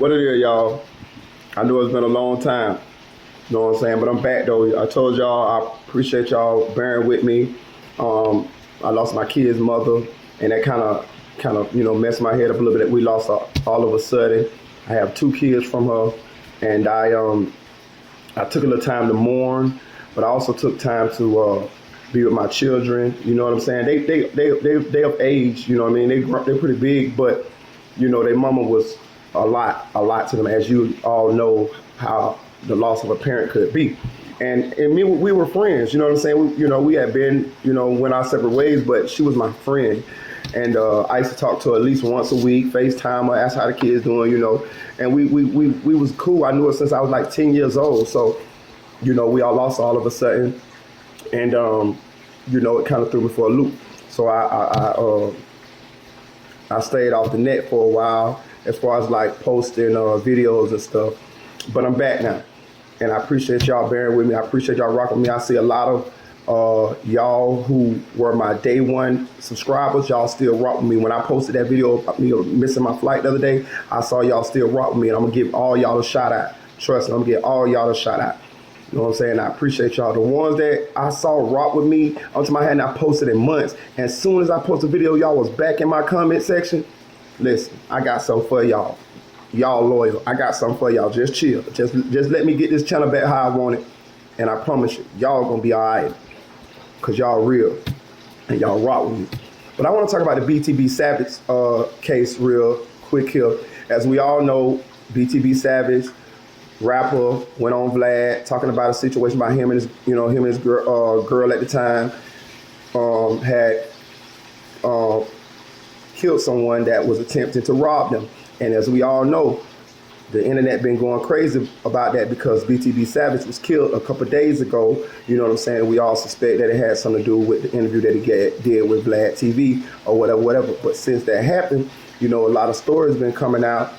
What it is, y'all? I know it's been a long time. You know what I'm saying? But I'm back though. I told y'all I appreciate y'all bearing with me. Um, I lost my kid's mother, and that kind of messed my head up a little bit. We lost her all of a sudden. I have two kids from her, and I took a little time to mourn, but I also took time to be with my children. You know what I'm saying? They of age. You know what I mean? They're pretty big, but their mama was a lot to them, as you all know how the loss of a parent could be. And me, we were friends. You know what I'm saying? We had been, went our separate ways, but she was my friend. And I used to talk to her at least once a week, FaceTime her, ask how the kids doing. And we was cool. I knew her since I was like 10 years old. So, we all lost all of a sudden. And, it kind of threw me for a loop. So I stayed off the net for a while as far as like posting videos and stuff. But I'm back now. And I appreciate y'all bearing with me. I appreciate y'all rocking with me. I see a lot of y'all who were my day one subscribers. Y'all still rock with me. When I posted that video of me missing my flight the other day, I saw y'all still rock with me. And I'm going to give all y'all a shout out. Trust me, I'm going to give all y'all a shout out. You know what I'm saying? I appreciate y'all. The ones that I saw rock with me, until my hand I posted in months. And as soon as I posted a video, y'all was back in my comment section. Listen, I got something for y'all. Y'all loyal. I got something for y'all. Just chill. Just let me get this channel back how I want it. And I promise you, y'all gonna be all right. Because y'all real. And y'all rock with me. But I want to talk about the BTB Savage case real quick here. As we all know, BTB Savage, rapper, went on Vlad talking about a situation about him and his girl at the time had killed someone that was attempting to rob them. And as we all know, the internet been going crazy about that because BTB Savage was killed a couple of days ago. You know what I'm saying? We all suspect that it had something to do with the interview that he did with Vlad TV or whatever. But since that happened, a lot of stories been coming out.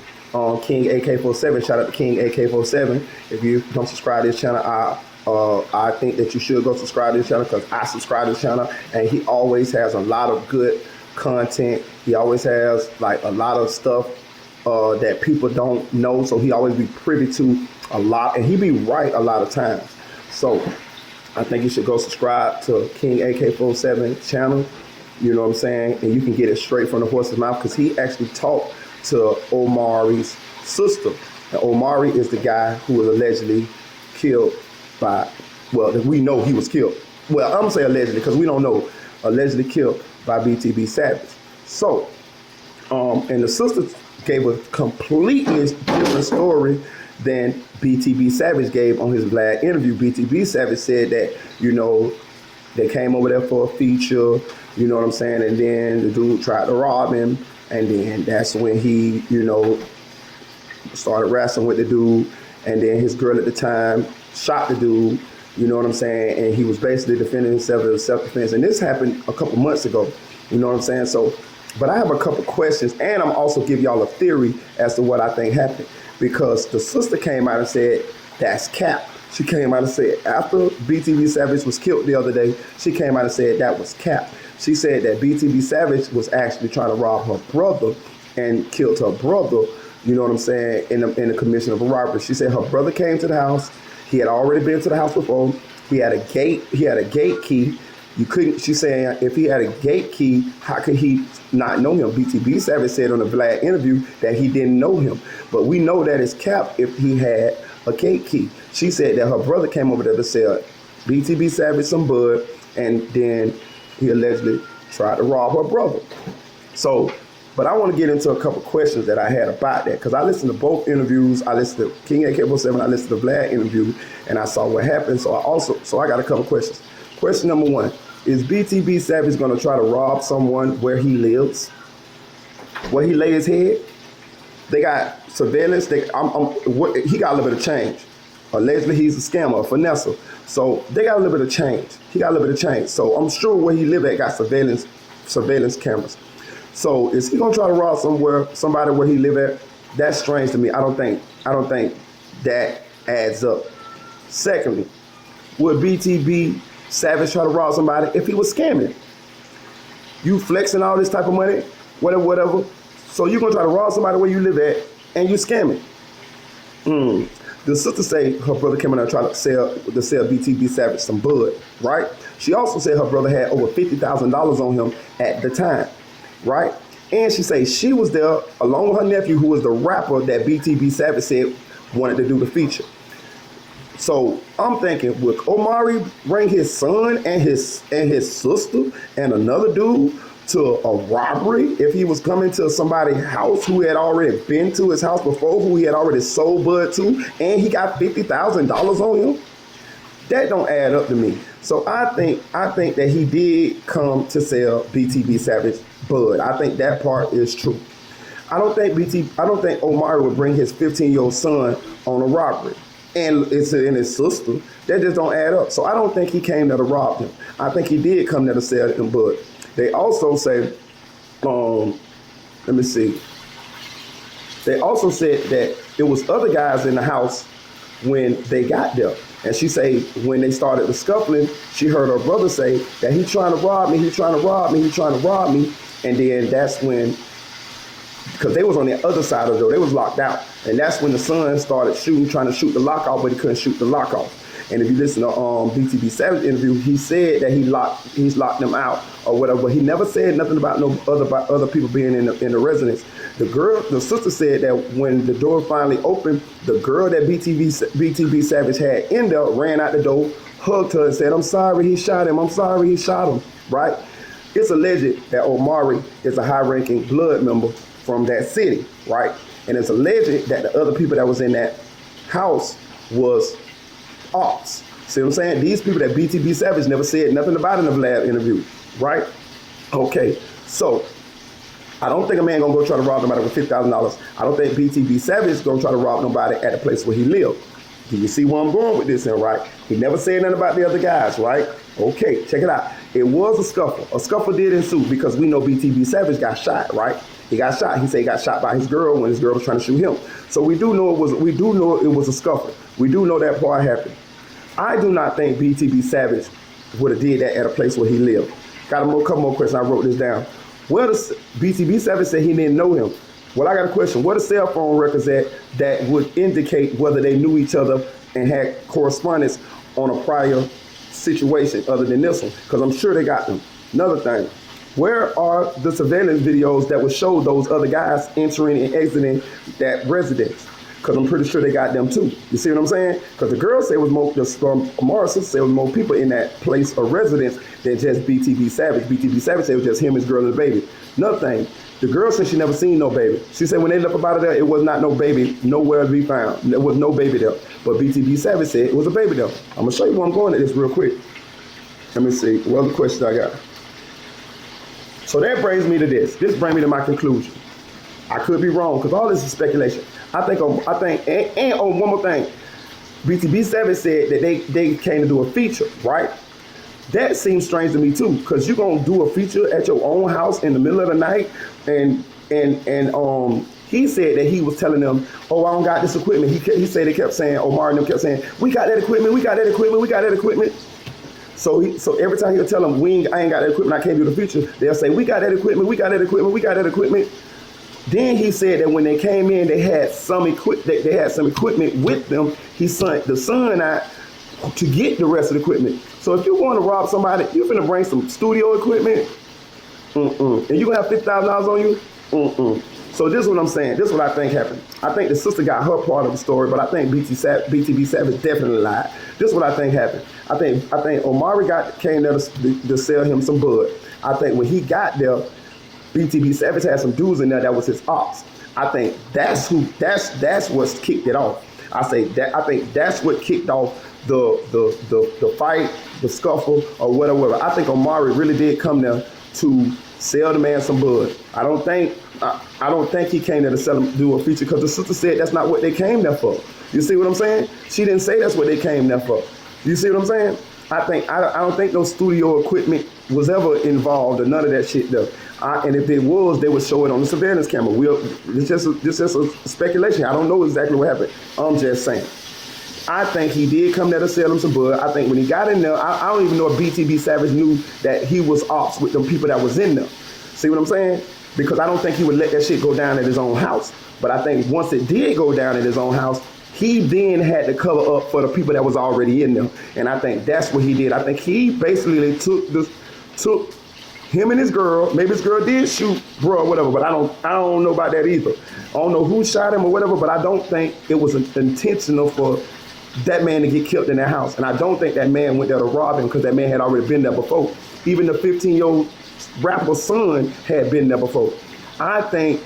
King AK47, shout out to King AK47. If you don't subscribe to this channel, I think that you should go subscribe to this channel because I subscribe to this channel, and he always has a lot of good content. He always has like a lot of stuff that people don't know, so he always be privy to a lot, and he be right a lot of times. So I think you should go subscribe to King AK47 channel. You know what I'm saying? And you can get it straight from the horse's mouth because he actually talked to Omar's sister. And Omari is the guy who was allegedly killed by, well, we know he was killed. Well, I'm gonna say allegedly because we don't know. Allegedly killed by BTB Savage. So, and the sister gave a completely different story than BTB Savage gave on his Vlad interview. BTB Savage said that, they came over there for a feature, you know what I'm saying, and then the dude tried to rob him, and then that's when he, started wrestling with the dude, and then his girl at the time shot the dude, you know what I'm saying, and he was basically defending himself as self-defense, and this happened a couple months ago, you know what I'm saying, so, but I have a couple questions, and I'm also give y'all a theory as to what I think happened, because the sister came out and said, that's cap. She came out and said, after BTB Savage was killed the other day, she came out and said that was cap. She said that BTB Savage was actually trying to rob her brother and killed her brother, you know what I'm saying, in the commission of a robbery. She said her brother came to the house. He had already been to the house before. He had a gate key. You couldn't, she's saying, if he had a gate key, how could he not know him? BTB Savage said on the Vlad interview that he didn't know him. But we know that it's cap if he had a gate key. She said that her brother came over there to sell BTB Savage some bud, and then he allegedly tried to rob her brother. So, but I want to get into a couple questions that I had about that, because I listened to both interviews. I listened to King AK47, I listened to the Vlad interview, and I saw what happened. So I got a couple questions. Question number one, is BTB Savage going to try to rob someone where he lives? Where he lay his head? They got surveillance. He got a little bit of change. Allegedly, he's a scammer, a finesser. So they got a little bit of change. He got a little bit of change. So I'm sure where he live at got surveillance cameras. So is he gonna try to rob somebody where he live at? That's strange to me. I don't think that adds up. Secondly, would BTB Savage try to rob somebody if he was scamming? You flexing all this type of money, whatever. So you're gonna try to rob somebody where you live at, and you scamming. The sister say her brother came in there trying to sell BTB Savage some bud, right? She also said her brother had over $50,000 on him at the time, right? And she say she was there along with her nephew, who was the rapper that BTB Savage said wanted to do the feature. So I'm thinking, would Omari bring his son and his sister and another dude to a robbery if he was coming to somebody's house who had already been to his house before, who he had already sold bud to, and he got $50,000 on him? That don't add up to me. So I think that he did come to sell BTB Savage bud. I think that part is true. I don't think Omari would bring his 15-year-old son on a robbery. And it's in his sister. That just don't add up. So I don't think he came there to rob him. I think he did come there to sell him bud. They also say, let me see. They also said that there was other guys in the house when they got there. And she say when they started the scuffling, she heard her brother say that he trying to rob me, he trying to rob me, he trying to rob me. And then that's when, because they was on the other side of the door, they was locked out. And that's when the son started shooting, trying to shoot the lock off, but he couldn't shoot the lock off. And if you listen to BTB Savage interview, he said that he's locked them out or whatever, but he never said nothing about other people being in the residence. The sister said that when the door finally opened, the girl that BTB Savage had in there ran out the door, hugged her and said, "I'm sorry he shot him. I'm sorry he shot him." Right? It's alleged that Omari is a high-ranking blood member from that city, right? And it's alleged that the other people that was in that house was ops. See what I'm saying? These people that BTB Savage never said nothing about in the lab interview, right? Okay, so I don't think a man gonna go try to rob somebody with $50,000. I don't think BTB Savage is gonna try to rob nobody at a place where he lived. Do you see where I'm going with this here, right? He never said nothing about the other guys, right? Okay, check it out. It was a scuffle. A scuffle did ensue because we know BTB Savage got shot, right? He got shot. He said he got shot by his girl when his girl was trying to shoot him. So we do know it was a scuffle. We do know that part happened. I do not think BTB Savage would have did that at a place where he lived. Got a couple more questions. I wrote this down. Well, BTB Savage said he didn't know him. Well, I got a question. What are cell phone records that would indicate whether they knew each other and had correspondence on a prior situation other than this one? Because I'm sure they got them. Another thing, where are the surveillance videos that would show those other guys entering and exiting that residence? Because I'm pretty sure they got them too. You see what I'm saying? Because the girl said it was more, Omar said it was more people in that place of residence than just BTB Savage. BTB Savage said it was just him, his girl, and the baby. Another thing, the girl said she never seen no baby. She said when they left about it there, it was not no baby nowhere to be found. There was no baby there. But BTB Savage said it was a baby there. I'm going to show you where I'm going at this real quick. Let me see. What other questions I got? So that brings me to this. This brings me to my conclusion. I could be wrong because all this is speculation. I think, and one more thing. BTB Savage said that they came to do a feature, right? That seems strange to me too, because you're gonna do a feature at your own house in the middle of the night, and he said that he was telling them, "Oh, I don't got this equipment." He said they kept saying, Omar and them kept saying, "We got that equipment, we got that equipment, we got that equipment." So every time he'll tell them, I ain't got that equipment, I can't do the feature, they'll say, "We got that equipment, we got that equipment, we got that equipment." Then he said that when they came in, they had some equipment with them. He sent the son out to get the rest of the equipment. So if you're going to rob somebody, you're finna bring some studio equipment, and you're gonna have $50,000 on you. So this is what I'm saying. This is what I think happened. I think the sister got her part of the story, but I think BTB Savage definitely lied. This is what I think happened. I think Omari came there to sell him some bud. I think when he got there, BTB Savage had some dudes in there that was his ops. I think that's what's kicked it off. I think that's what kicked off the fight, the scuffle, or whatever. I think Omari really did come there to sell the man some bud. I don't think he came there to do a feature, because the sister said that's not what they came there for. You see what I'm saying? She didn't say that's what they came there for. You see what I'm saying? I don't think no studio equipment was ever involved or none of that shit though. And if it was, they would show it on the surveillance camera. It's just a speculation. I don't know exactly what happened. I'm just saying. I think he did come there to sell him some bud. I think when he got in there, I don't even know if BTB Savage knew that he was ops with them people that was in there. See what I'm saying? because I don't think he would let that shit go down at his own house. But I think once it did go down at his own house, he then had to cover up for the people that was already in there. And I think that's what he did. I think he basically took him and his girl. Maybe his girl did shoot bro or whatever, but I don't know about that either. I don't know who shot him or whatever, but I don't think it was intentional for that man to get killed in that house. And I don't think that man went there to rob him, because that man had already been there before. Even the 15-year-old rapper's son had been there before. I think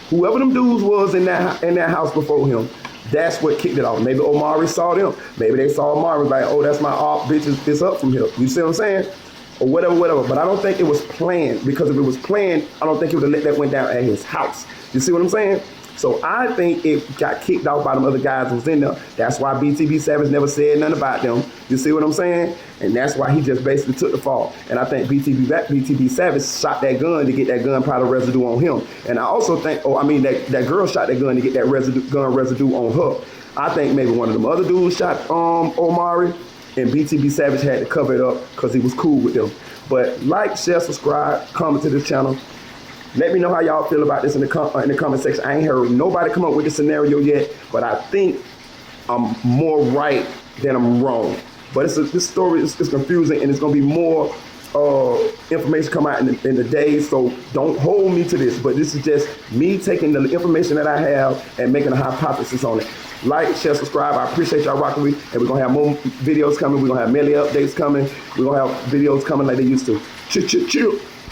whoever them dudes was in that house before him, that's what kicked it off. Maybe Omar saw them. Maybe they saw Omar like, oh, that's my op, bitch, it's up from here. You see what I'm saying? Or whatever. But I don't think it was planned, because if it was planned, I don't think he would have let that went down at his house. You see what I'm saying? So I think it got kicked off by them other guys that was in there. That's why BTB Savage never said nothing about them. You see what I'm saying? And that's why he just basically took the fall. And I think BTB Savage shot that gun to get that gunpowder residue on him. And I also think, that girl shot that gun to get that gun residue on her. I think maybe one of them other dudes shot Omari, and BTB Savage had to cover it up because he was cool with them. But like, share, subscribe, comment to this channel. Let me know how y'all feel about this in the comment section. I ain't heard nobody come up with this scenario yet, but I think I'm more right than I'm wrong. But this story is confusing, and it's going to be more information come out in the days, so don't hold me to this. But this is just me taking the information that I have and making a hypothesis on it. Like, share, subscribe. I appreciate y'all rocking with me, and we're going to have more videos coming. We're going to have many updates coming. We're going to have videos coming like they used to. Chill.